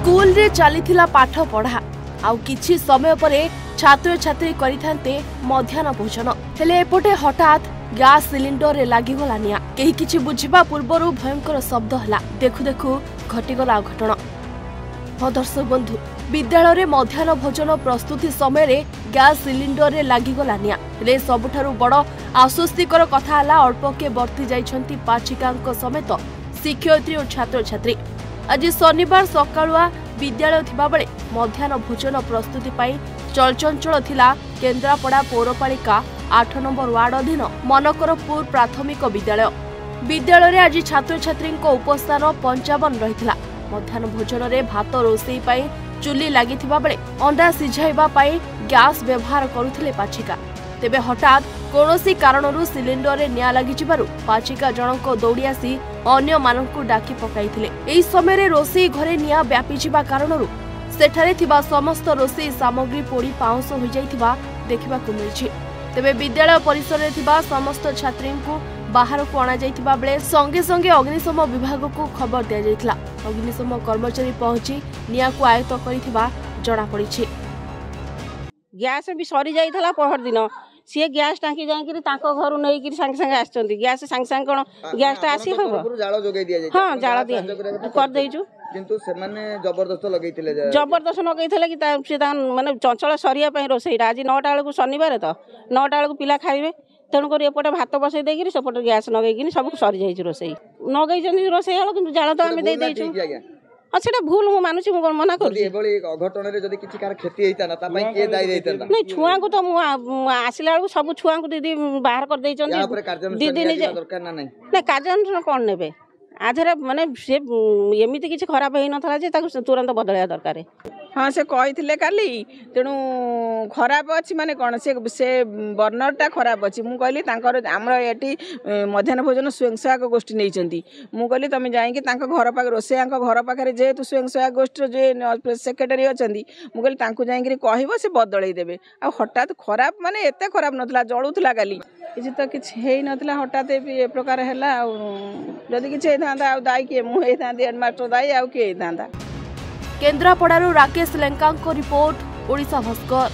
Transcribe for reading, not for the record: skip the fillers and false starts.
School रे चलीथिला पाठ पढ़ा आउ किछि समय परे छात्र छात्री करिथान्ते मध्याह्न भोजन हेले एपटे हठात गैस सिलिंडर रे लागिगला निया केही किछि बुझिबा पूर्वरु भयंकर शब्द हला देखु देखु घटिगला घटना। दर्शक बंधु विद्यालय रे मध्याह्न भोजन प्रस्तुति समय रे गैस सिलिंडर रे लागिगला निया हेले सबुठारु बड़ आश्वस्तिकर कथा हला अल्पके बर्ती जाइछंती पाचिकांक समेत शिक्षयित्री और छात्र छात्री। आज शनिवार सकाळुआ विद्यालय थिबा बेले मध्याह्न भोजन प्रस्तुति पाई चलचंचल थिला केन्द्रापड़ा पौरपालिका 8 नंबर वार्ड अधीन मनकरपुर प्राथमिक विद्यालय। विद्यालय रे आज छात्र छात्री उपस्थान 55 रहिथिला। मध्याह्न भोजन रे भात रोषेई पाई चुली लागिथिबा बेले अंडा सिझाइबा पाई गैस व्यवहार करुथिले पाचिका। तेबे हठात कोनोसी कारणरू सिलिंडर रे निया लागि जिबारु पाचिका जनक दौड़ी आसी अन्य मानकु डाकी पकाइथिले। एही समय रे रोषेई घरे निया व्यापी जिबा कारणरू सेठारे थिबा समस्त रोषेई सामग्री पोड़ी पाउंस होई जाइथिबा देखिबाकु मिलिछि। तेबे विद्यालय परिसर रे थिबा समस्त छात्री को बाहर को आना जाइथिबा बेले संगे संगे अग्निशम विभाग को खबर दिया जाइथिला। अग्निशम कर्मचारी पहुंची निया को आयत्त करिथिबा जणा पड़िछि। गैस भी सरी जाइथिला पहर दिन सी गैस टांकी जाइकरी ताको घर नहीं संगे संगे आछंती गैस संगे संगे कोन गैस टा आसी होबो जाळ जोगै दिया जाय। हां जाळ दिया कर देइछु किंतु से माने जबरदस्त लगैथिले जबरदस्त लगैथिले कि से माने चंचल सरिया पई रोसैरा आज 9टा बेलू शनिवार तो 9टा बेलू पिला खाइबे तेणु कर एपटे भात बसई देकिरी सेपटे गैस नगैकिनी सब सरी जाइछ रोसई नगैछन रोसई हलो किंतु जाळ तो आमे दे देइछु। अच्छा भूल मु मानुची मु मना करूची एबोली अघटन रे जदी किछि कार क्षति हेता ना ता पई के दाई देइतला नहीं छुआ को तो मु आसिला बेलू सब छुआ को दीदी बाहर कर देइछन दीदी नि दरकार ना नहीं कार्यानुष्ठान कोन नेबे आधरे माने से एमिति किछि खराब हेइ नथला जे ताकु तुरंत बदलया दरकार। हाँ से कही काली तेणु खराब अच्छी माने कौन से बर्नरटा खराब अच्छी मुझे कहली आमर ये मध्याह्न भोजन स्वयंसहायक गोष्ठी नहीं मुझे तुम जाकि घर पाखे रोसैया घर पाखे जेहेतु स्वयंसहायक गोष्ठी जे सेक्रेटरी अच्छा मुझे जाकि कह से बदल देवे आ हठात खराब माने एत खराब नाला जलूला काली किसी तो किसी नाला हठात ए प्रकार है जदि किसी होता दायी किए मुझे हेडमास्टर दायी आउ किए होता। केन्द्रापड़ारू राकेश लेंका रिपोर्ट ओडिशा भास्कर।